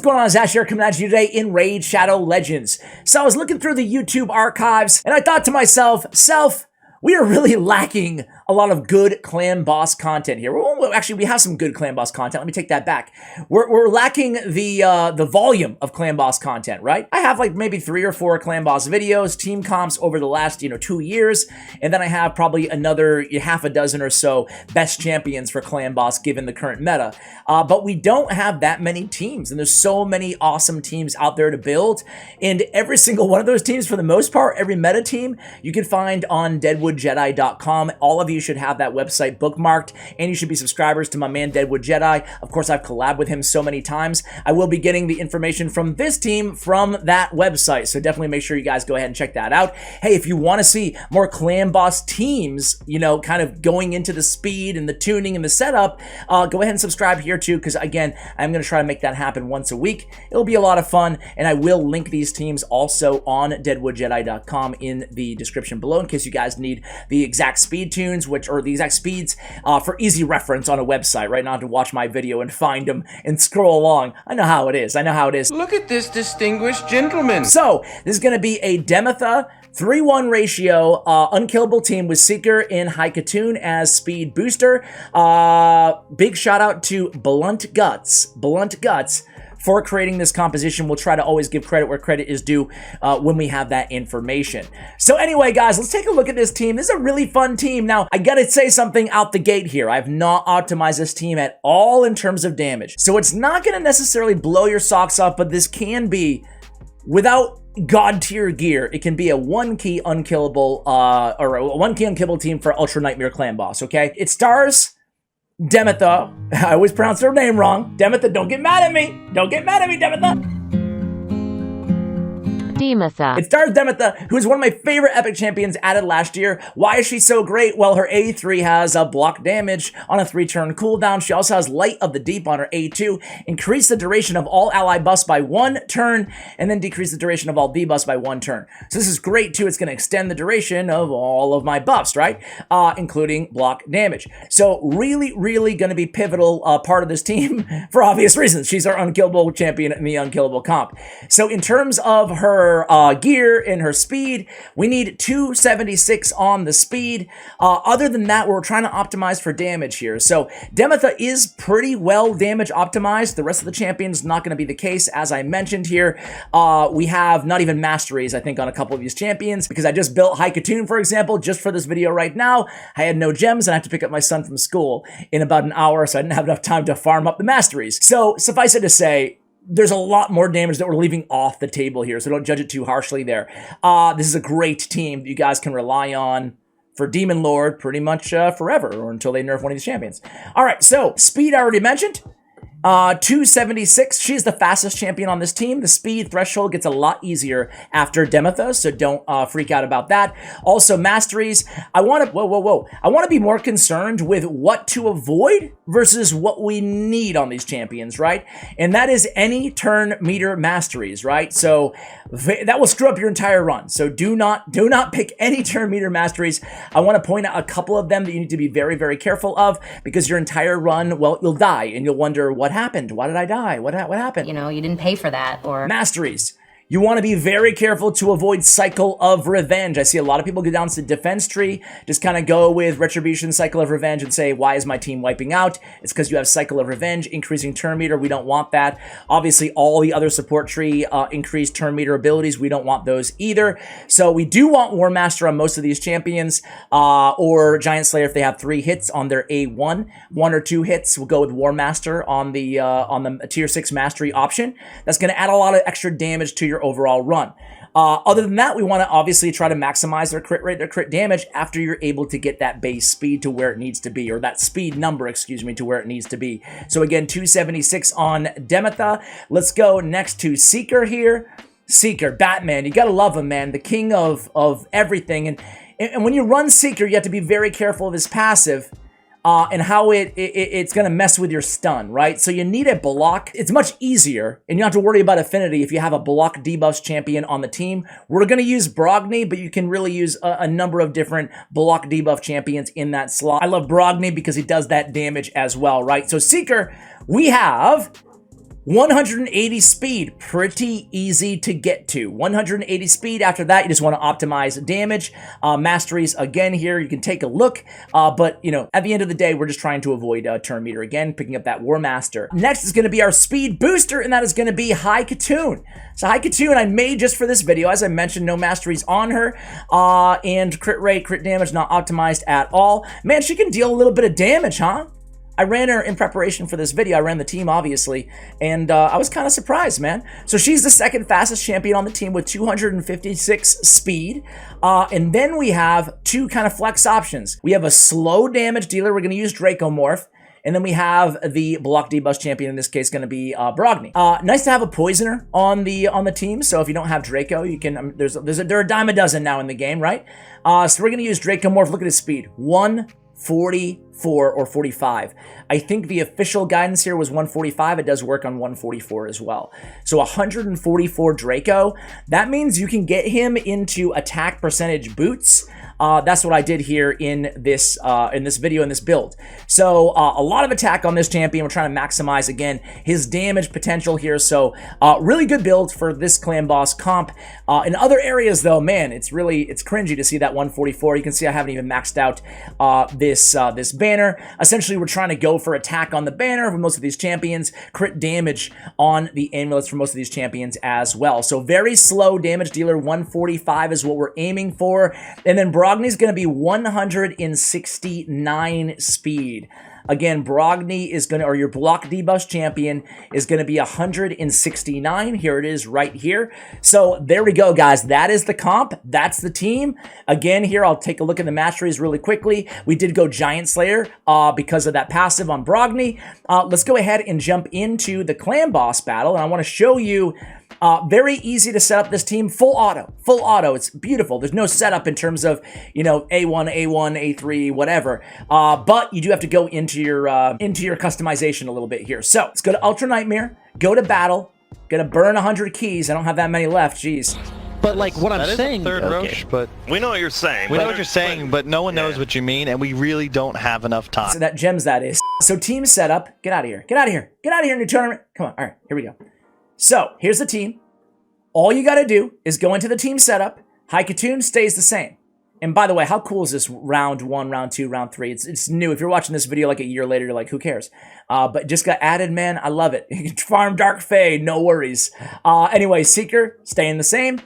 going on? Zash here, coming at you today in Raid Shadow Legends. So I was looking through the YouTube archives, and I thought to myself, we are really lacking a lot of good clan boss content here. Well, actually, we have some good clan boss content. Let me take that back. We're lacking the volume of clan boss content, right? I have like maybe 3 or 4 clan boss videos, team comps over the last 2 years, and then I have probably another half a dozen or so best champions for clan boss given the current meta. But we don't have that many teams, and there's so many awesome teams out there to build. And every single one of those teams, for the most part, every meta team, you can find on deadwoodjedi.com. All of you should have that website bookmarked, and you should be subscribers to my man Deadwood Jedi. Of course, I've collabed with him so many times. I will be getting the information from this team from that website, so definitely make sure you guys go ahead and check that out. Hey, if you want to see more clan boss teams, kind of going into the speed and the tuning and the setup, go ahead and subscribe here too, because again, I'm going to try to make that happen once a week. It'll be a lot of fun, and I will link these teams also on deadwoodjedi.com in the description below in case you guys need the exact speed tunes, or the exact speeds for easy reference on a website, right? Not to watch my video and find them and scroll along. I know how it is. Look at this distinguished gentleman. So, this is going to be a Demytha 3-1 ratio, unkillable team with Seeker in High Khatun as speed booster. Big shout out to Blunt Guts for creating this composition. We'll try to always give credit where credit is due when we have that information. So anyway, guys, let's take a look at this team. This is a really fun team. Now, I gotta say something out the gate here. I've not optimized this team at all in terms of damage. So it's not gonna necessarily blow your socks off, but this can be, without god tier gear, it can be a 1-key unkillable, or a 1-key unkillable team for Ultra Nightmare Clan Boss, okay? It stars Demytha. I always pronounce her name wrong. Demytha, don't get mad at me. Don't get mad at me, Demytha. Demytha. It stars Demytha, who is one of my favorite epic champions added last year. Why is she so great? Well, her A3 has a block damage on a 3-turn cooldown. She also has Light of the Deep on her A2. Increase the duration of all ally buffs by 1 turn, and then decrease the duration of all debuffs by 1 turn. So this is great too. It's going to extend the duration of all of my buffs, right? Including block damage. So really, really going to be pivotal part of this team for obvious reasons. She's our unkillable champion in the unkillable comp. So in terms of her gear and her speed, we need 276 on the speed. Other than that, we're trying to optimize for damage here. So Demytha is pretty well damage optimized. The rest of the champions not going to be the case, as I mentioned here. We have not even Masteries, I think, on a couple of these champions, because I just built High Khatun, for example, just for this video right now. I had no gems, and I have to pick up my son from school in about an hour, so I didn't have enough time to farm up the Masteries. So suffice it to say, there's a lot more damage that we're leaving off the table here, so don't judge it too harshly there. This is a great team that you guys can rely on for Demon Lord pretty much forever, or until they nerf one of these champions. All right, so speed I already mentioned. 276, she's the fastest champion on this team. The speed threshold gets a lot easier after Demytha, so don't freak out about that. Also, Masteries, I want to, I want to be more concerned with what to avoid versus what we need on these champions, right? And that is any turn meter Masteries, right? So that will screw up your entire run. So do not pick any turn meter Masteries. I want to point out a couple of them that you need to be very, very careful of, because your entire run, well, you'll die, and you'll wonder what happened? Why did I die? What happened? You didn't pay for that, or... Masteries. You want to be very careful to avoid Cycle of Revenge. I see a lot of people go down to the defense tree, just kind of go with Retribution, Cycle of Revenge, and say, why is my team wiping out? It's because you have Cycle of Revenge, increasing turn meter. We don't want that. Obviously, all the other support tree increased turn meter abilities. We don't want those either. So we do want War Master on most of these champions, or Giant Slayer if they have 3 hits on their A1. 1 or 2 hits, we'll go with War Master on the tier 6 mastery option. That's going to add a lot of extra damage to your overall run. Other than that, we want to obviously try to maximize their crit rate, their crit damage, after you're able to get that base speed to where it needs to be, or that speed number, excuse me, to where it needs to be. So again, 276 on Demytha. Let's go next to Seeker here. Seeker, Batman, you gotta love him, man. The king of everything. And when you run Seeker, you have to be very careful of his passive. And how it's going to mess with your stun, right? So you need a block. It's much easier, and you don't have to worry about affinity if you have a block debuffs champion on the team. We're going to use Brogni, but you can really use a number of different block debuff champions in that slot. I love Brogni because he does that damage as well, right? So Seeker, we have 180 speed, pretty easy to get to. 180 speed. After that, you just want to optimize damage. Masteries, again, here, you can take a look. But, you know, at the end of the day, we're just trying to avoid turn meter again, picking up that War Master. Next is going to be our speed booster, and that is going to be Khatun. So Khatun, I made just for this video. As I mentioned, no Masteries on her. And crit rate, crit damage, not optimized at all. Man, she can deal a little bit of damage, huh? I ran her in preparation for this video. I ran the team, obviously, and I was kind of surprised, man. So she's the second fastest champion on the team with 256 speed. And then we have two kind of flex options. We have a slow damage dealer. We're going to use dracomorph. And then we have the block debuffs champion, in this case, going to be brogni. Nice to have a poisoner on the team. So if you don't have Draco, you can. There are a dime a dozen now in the game, right? So we're going to use dracomorph. Look at his speed, 144 or 45. I think the official guidance here was 145. It does work on 144 as well. So 144 Draco. That means you can get him into attack percentage boots. That's what I did here in this video, in this build. So a lot of attack on this champion. We're trying to maximize, again, his damage potential here. So really good build for this clan boss comp. In other areas, though, man, it's cringy to see that 144. You can see I haven't even maxed out this banner. Essentially, we're trying to go for attack on the banner for most of these champions, crit damage on the amulets for most of these champions as well. So very slow damage dealer, 145 is what we're aiming for. And then brogni's going to be 169 speed. Again, brogni is going to, or your block debuffs champion is going to be 169. Here it is right here. So there we go, guys. That is the comp. That's the team. Again, here, I'll take a look at the masteries really quickly. We did go Giant Slayer because of that passive on brogni. Let's go ahead and jump into the clan boss battle. And I want to show you very easy to set up this team. Full auto. It's beautiful. There's no setup in terms of, you know, A1, A3, whatever. But you do have to go into your customization a little bit here. So let's go to Ultra Nightmare, go to battle, gonna burn 100 keys. I don't have that many left. Jeez. But like what I'm saying, third Roche, but we know what you're saying. We know what you're saying, but no one knows what you mean, and we really don't have enough time. So that gems that is. So team setup. Get out of here. Get out of here. Get out of here, new tournament. Come on. All right, here we go. So here's the team. All you got to do is go into the team setup. Khatun stays the same. And by the way, how cool is this round 1, round 2, round 3? It's new. If you're watching this video like a year later, you're like, who cares? But just got added, man. I love it. You can farm Dark Fae, no worries. Anyway, Seeker staying the same.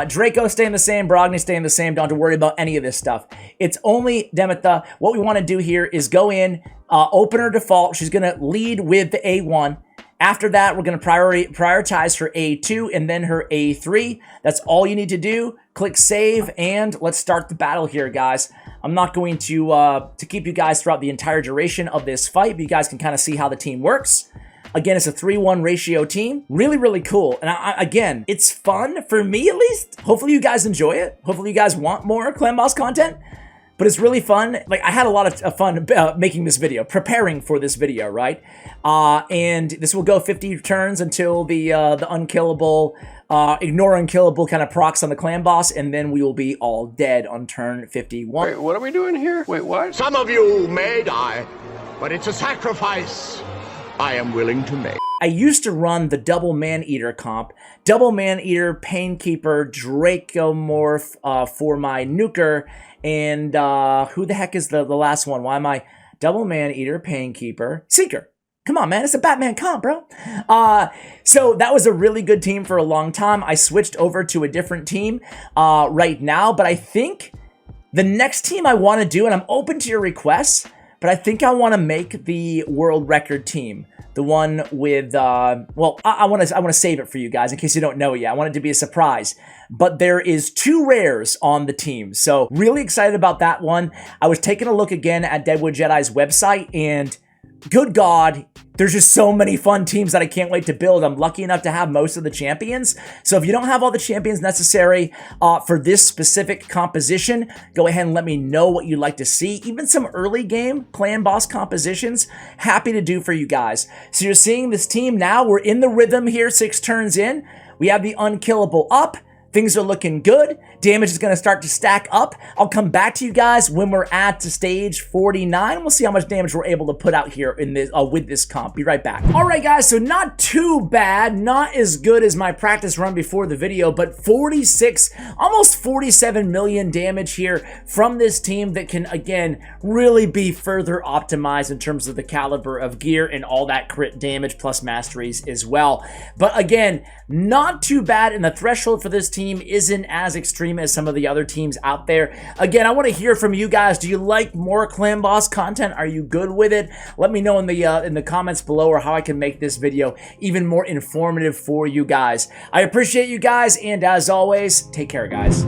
Draco staying the same. Brogni staying the same. Don't have to worry about any of this stuff. It's only Demytha. What we want to do here is go in, open her default. She's going to lead with the A1. After that, we're going to prioritize her A2 and then her A3. That's all you need to do. Click save, and let's start the battle here, guys. I'm not going to keep you guys throughout the entire duration of this fight, but you guys can kind of see how the team works. Again, it's a 3-1 ratio team. Really, really cool. And again, it's fun for me, at least. Hopefully you guys enjoy it. Hopefully you guys want more Clan Boss content. But it's really fun. Like, I had a lot of fun making this video, preparing for this video, right? And this will go 50 turns until the Unkillable, ignore Unkillable kind of procs on the clan boss, and then we will be all dead on turn 51. Wait, what are we doing here? Wait, what? Some of you may die, but it's a sacrifice I am willing to make. I used to run the double man-eater comp. Double man-eater, painkeeper, dracomorph for my nuker, and who the heck is the last one? Why am I double man-eater, painkeeper, seeker? Come on, man, it's a Batman comp, bro. So that was a really good team for a long time. I switched over to a different team right now, but I think the next team I want to do, and I'm open to your requests, but I think I want to make the world record team. The one with, well, I want to save it for you guys in case you don't know yet. I want it to be a surprise. But there is 2 rares on the team. So really excited about that one. I was taking a look again at Deadwood Jedi's website, and good God, there's just so many fun teams that I can't wait to build. I'm lucky enough to have most of the champions. So if you don't have all the champions necessary for this specific composition, go ahead and let me know what you'd like to see. Even some early game clan boss compositions, happy to do for you guys. So you're seeing this team now. We're in the rhythm here, 6 turns in. We have the Unkillable up. Things are looking good. damage is going to start to stack up. I'll come back to you guys when we're at stage 49. We'll see how much damage we're able to put out here in this with this comp. Be right back. All right, guys, so not too bad, not as good as my practice run before the video, but 46, almost 47 million damage here from this team that can, again, really be further optimized in terms of the caliber of gear and all that crit damage plus masteries as well. But again, not too bad, and the threshold for this team isn't as extreme as some of the other teams out there. Again, I want to hear from you guys. Do you like more clan boss content? Are you good with it? Let me know in the comments below, or how I can make this video even more informative for you guys. I appreciate you guys, and as always, take care, guys.